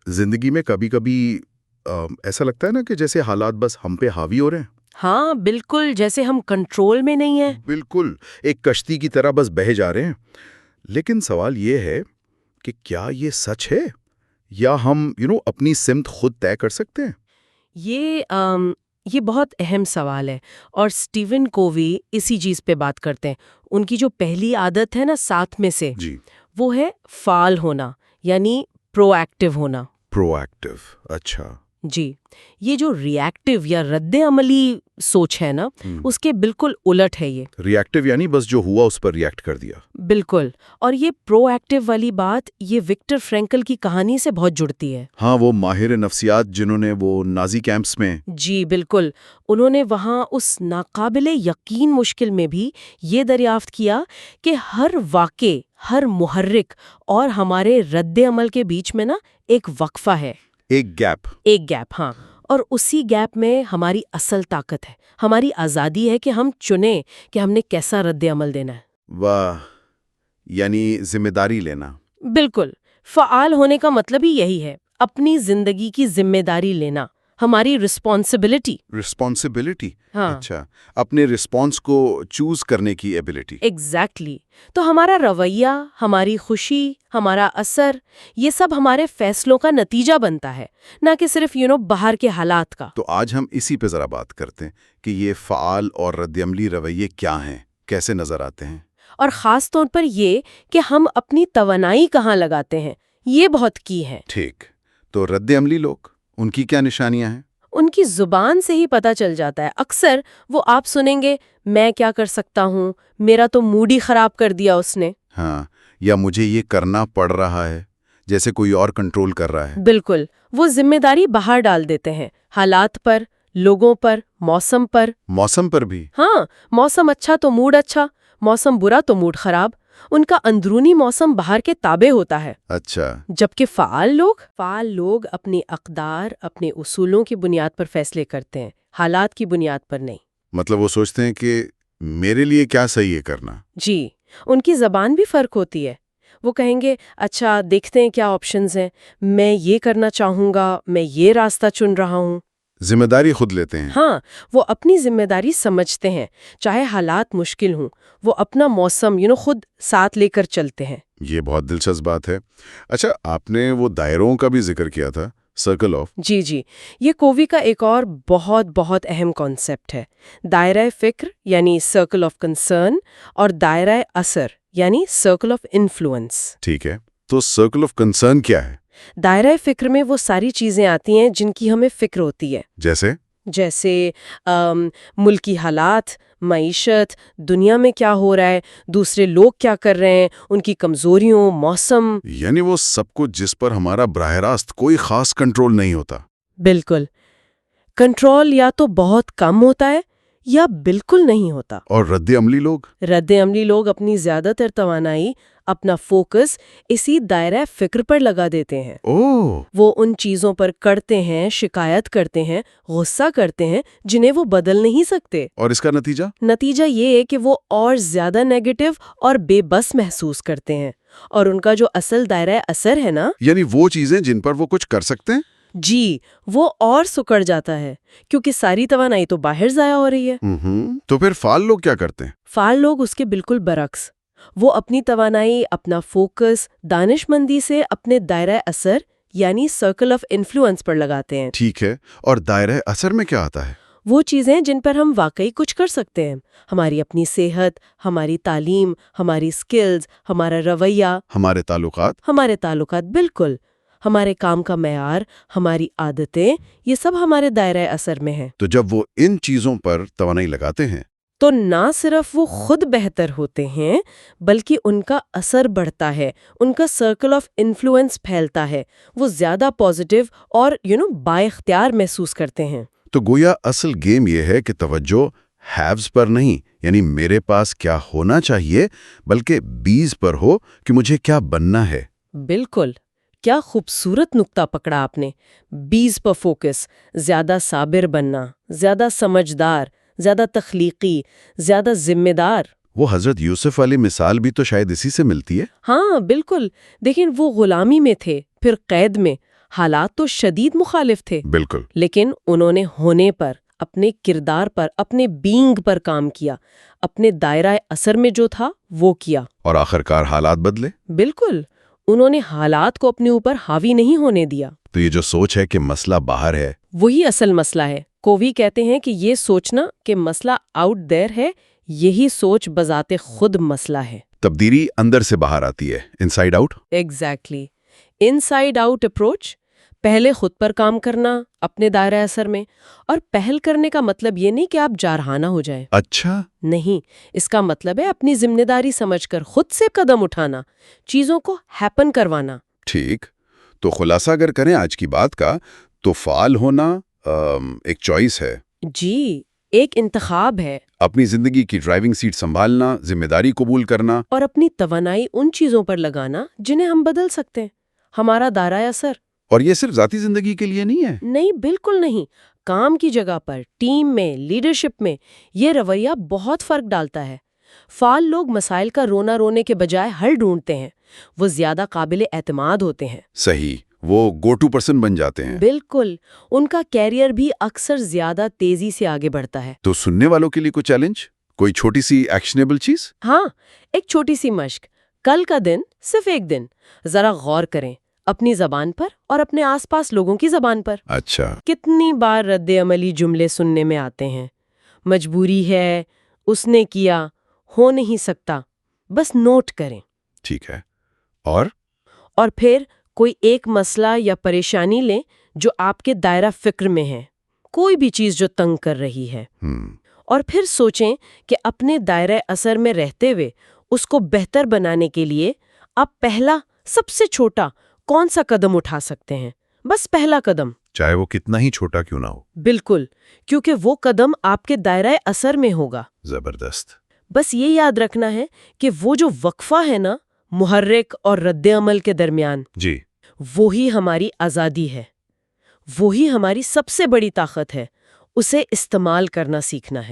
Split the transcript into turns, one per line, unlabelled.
زندگی میں کبھی کبھی ایسا لگتا ہے نا کہ جیسے حالات بس ہم پہ حاوی ہو رہے ہیں.
ہاں بالکل، جیسے ہم کنٹرول میں نہیں ہیں.
بالکل، ایک کشتی کی طرح بس بہہ جا رہے ہیں. لیکن سوال یہ ہے کہ کیا یہ سچ ہے یا ہم اپنی سمت خود طے کر سکتے ہیں؟
یہ بہت اہم سوال ہے، اور سٹیون کووی اسی چیز پہ بات کرتے ہیں. ان کی جو پہلی عادت ہے نا 7 میں سے،
جی،
وہ ہے فعال ہونا، یعنی پرو ایکٹیو ہونا.
پرو ایکٹیو، اچھا.
جی، یہ جو ری ایکٹیو یا رد عملی سوچ ہے نا، اس کے بالکل الٹ ہے یہ.
ری ایکٹیو یعنی بس جو ہوا اس پر ری ایکٹ کر دیا.
بالکل، اور یہ پرو ایکٹیو والی بات یہ وکٹر فرینکل کی کہانی سے بہت جڑتی ہے.
ہاں، وہ ماہر نفسیات جنہوں نے وہ نازی کیمپس میں.
جی بالکل، انہوں نے وہاں اس ناقابل یقین مشکل میں بھی یہ دریافت کیا کہ ہر واقع، ہر محرک اور ہمارے رد عمل کے بیچ میں نا ایک وقفہ ہے.
ایک گیپ.
ہاں، اور اسی گیپ میں ہماری اصل طاقت ہے، ہماری آزادی ہے کہ ہم چنیں کہ ہم نے کیسا رد عمل دینا ہے.
واہ، یعنی ذمہ داری لینا.
بالکل، فعال ہونے کا مطلب ہی یہی ہے، اپنی زندگی کی ذمہ داری لینا، ہماری
رسپانسبلٹی.
ہاں
اچھا، اپنے رسپانس کو چوز کرنے کی ایبلٹی.
ایگزیکٹلی. تو ہمارا رویہ، ہماری خوشی، ہمارا اثر، یہ سب ہمارے فیصلوں کا نتیجہ بنتا ہے، نہ کہ صرف باہر کے حالات کا.
تو آج ہم اسی پہ ذرا بات کرتے ہیں کہ یہ فعال اور رد عملی رویے کیا ہیں، کیسے نظر آتے ہیں،
اور خاص طور پر یہ کہ ہم اپنی توانائی کہاں لگاتے ہیں، یہ بہت کی ہے.
ٹھیک، تو رد عملی لوگ، ان کی کیا نشانیاں ہیں؟
ان کی زبان سے ہی پتہ چل جاتا ہے. اکثر وہ آپ سنیں گے، میں کیا کر سکتا ہوں، میرا تو موڈ ہی خراب کر دیا اس نے.
ہاں، یا مجھے یہ کرنا پڑ رہا ہے، جیسے کوئی اور کنٹرول کر رہا ہے.
بالکل، وہ ذمہ داری باہر ڈال دیتے ہیں، حالات پر، لوگوں پر، موسم پر.
موسم پر بھی؟
ہاں، موسم اچھا تو موڈ اچھا، موسم برا تو موڈ خراب. ان کا اندرونی موسم باہر کے تابع ہوتا ہے.
اچھا.
جبکہ فعال لوگ اپنی اقدار، اپنے اصولوں کی بنیاد پر فیصلے کرتے ہیں، حالات کی بنیاد پر نہیں.
مطلب وہ سوچتے ہیں کہ میرے لیے کیا صحیح ہے کرنا.
جی، ان کی زبان بھی فرق ہوتی ہے. وہ کہیں گے، اچھا دیکھتے ہیں کیا آپشنز ہیں، میں یہ کرنا چاہوں گا، میں یہ راستہ چن رہا ہوں.
ذمہ داری خود لیتے ہیں.
ہاں، وہ اپنی ذمہ داری سمجھتے ہیں، چاہے حالات مشکل ہوں، وہ اپنا موسم خود ساتھ لے کر چلتے ہیں.
یہ بہت دلچسپ بات ہے. اچھا، آپ نے وہ دائروں کا بھی ذکر کیا تھا، سرکل آف.
جی، یہ کووی کا ایک اور بہت اہم کانسیپٹ ہے. دائرہ فکر یعنی سرکل آف کنسرن، اور دائرہ اثر یعنی سرکل آف انفلوئنس.
ٹھیک ہے، تو سرکل آف کنسرن کیا ہے؟
دائرہ فکر میں وہ ساری چیزیں آتی ہیں جن کی ہمیں فکر ہوتی ہے. جیسے ملکی حالات، معیشت، دنیا میں کیا ہو رہا ہے، دوسرے لوگ کیا کر رہے ہیں، ان کی کمزوریوں، موسم.
یعنی وہ سب کچھ جس پر ہمارا براہ راست کوئی خاص کنٹرول نہیں ہوتا.
بالکل، کنٹرول یا تو بہت کم ہوتا ہے یا بالکل نہیں ہوتا.
اور رد عملی لوگ
اپنی زیادہ تر توانائی، اپنا فوکس اسی دائرہ فکر پر لگا دیتے ہیں. وہ ان چیزوں پر کرتے ہیں، شکایت کرتے ہیں، غصہ کرتے ہیں جنہیں وہ بدل نہیں سکتے.
اور اس کا
نتیجہ یہ ہے کہ وہ اور زیادہ نیگیٹو اور بے بس محسوس کرتے ہیں، اور ان کا جو اصل دائرہ اثر ہے نا،
یعنی وہ چیزیں جن پر وہ کچھ کر سکتے ہیں،
جی، وہ اور سکڑ جاتا ہے، کیونکہ ساری توانائی تو باہر ضائع ہو رہی ہے.
تو پھر فعال لوگ کیا کرتے ہیں؟
فعال لوگ اس کے بالکل برعکس. وہ اپنی توانائی، اپنا فوکس دانش مندی سے اپنے دائرہ اثر یعنی سرکل آف انفلوئنس پر لگاتے ہیں.
ٹھیک ہے، اور دائرہ اثر میں کیا آتا ہے؟
وہ چیزیں جن پر ہم واقعی کچھ کر سکتے ہیں، ہماری اپنی صحت، ہماری تعلیم، ہماری سکلز، ہمارا رویہ،
ہمارے
تعلقات. بالکل، ہمارے کام کا معیار، ہماری عادتیں، یہ سب ہمارے دائرہ اثر میں ہیں.
تو جب وہ ان چیزوں پر توانائی لگاتے ہیں
تو نہ صرف وہ خود بہتر ہوتے ہیں، بلکہ ان کا اثر بڑھتا ہے، ان کا سرکل آف انفلوئنس پھیلتا ہے، وہ زیادہ پازیٹیو اور با اختیار محسوس کرتے ہیں.
تو گویا اصل گیم یہ ہے کہ توجہ ہیوز پر نہیں، یعنی میرے پاس کیا ہونا چاہیے، بلکہ بیز پر ہو کہ مجھے کیا بننا ہے.
بالکل، کیا خوبصورت نقطہ پکڑا آپ نے. بیز پر فوکس، زیادہ صابر بننا، زیادہ سمجھدار، زیادہ تخلیقی، زیادہ ذمہ دار.
وہ حضرت یوسف والی مثال بھی تو شاید اسی سے ملتی ہے.
ہاں بالکل، دیکھیں وہ غلامی میں تھے، پھر قید میں، حالات تو شدید مخالف تھے،
بالکل،
لیکن انہوں نے ہونے پر، اپنے کردار پر، اپنے بینگ پر کام کیا، اپنے دائرہ اثر میں جو تھا وہ کیا،
اور آخرکار حالات بدلے۔
بالکل، انہوں نے حالات کو اپنے اوپر حاوی نہیں ہونے دیا۔
تو یہ جو سوچ ہے کہ مسئلہ باہر ہے،
وہی اصل مسئلہ ہے۔ کووی کہتے ہیں کہ یہ سوچنا کہ مسئلہ آؤٹ دیر ہے، یہی سوچ بذات خود مسئلہ ہے۔
تبدیلی اندر سے باہر آتی ہے، inside out.
Exactly, inside out approach, پہلے خود پر کام کرنا اپنے دائرہ اثر میں، اور پہل کرنے کا مطلب یہ نہیں کہ آپ جارحانہ ہو جائیں۔
اچھا،
نہیں، اس کا مطلب ہے اپنی ذمہ داری سمجھ کر خود سے قدم اٹھانا، چیزوں کو ہیپن کروانا۔
ٹھیک، تو خلاصہ اگر کریں آج کی بات کا، تو فعال ہونا ایک چوائس ہے۔
جی، ایک انتخاب ہے،
اپنی زندگی کی ڈرائیونگ سیٹ سنبھالنا، ذمہ داری قبول کرنا،
اور اپنی توانائی ان چیزوں پر لگانا جنہیں ہم بدل سکتے ہیں۔ ہمارا دائرہ اثر،
اور یہ صرف ذاتی زندگی کے لیے نہیں ہے۔
نہیں، بالکل نہیں، کام کی جگہ پر، ٹیم میں، لیڈرشپ میں یہ رویہ بہت فرق ڈالتا ہے۔ فعال لوگ مسائل کا رونا رونے کے بجائے حل ڈھونڈتے ہیں، وہ زیادہ قابل اعتماد ہوتے ہیں۔
صحیح، وہ گو ٹو پرسن بن جاتے ہیں۔
بالکل، ان کا کیریئر بھی اکثر زیادہ تیزی سے آگے بڑھتا ہے۔
تو سننے والوں کے لیے کوئی چیلنج، کوئی چھوٹی سی ایکشنیبل چیز؟
ہاں، ایک چھوٹی سی مشق، کل کا دن صرف ایک دن ذرا غور کریں اپنی زبان پر اور اپنے آس پاس لوگوں کی زبان پر۔
اچھا،
کتنی بار رد عملی جملے سننے میں آتے ہیں؟ مجبوری ہے، اس نے کیا، ہو نہیں سکتا۔ بس نوٹ کریں۔
ٹھیک ہے، اور
پھر کوئی ایک مسئلہ یا پریشانی لیں جو آپ کے دائرہ فکر میں ہے، کوئی بھی چیز جو تنگ کر رہی ہے، اور پھر سوچیں کہ اپنے دائرہ اثر میں رہتے ہوئے اس کو بہتر بنانے کے لیے آپ پہلا، سب سے چھوٹا کون سا قدم اٹھا سکتے ہیں؟ بس پہلا قدم،
چاہے وہ کتنا ہی چھوٹا کیوں نہ ہو۔
بالکل، کیونکہ وہ قدم آپ کے دائرہ اثر میں ہوگا۔
زبردست۔
بس یہ یاد رکھنا ہے کہ وہ جو وقفہ ہے نا، محرک اور رد عمل کے درمیان،
جی،
وہی ہماری آزادی ہے، وہی ہماری سب سے بڑی طاقت ہے، اسے استعمال کرنا سیکھنا ہے۔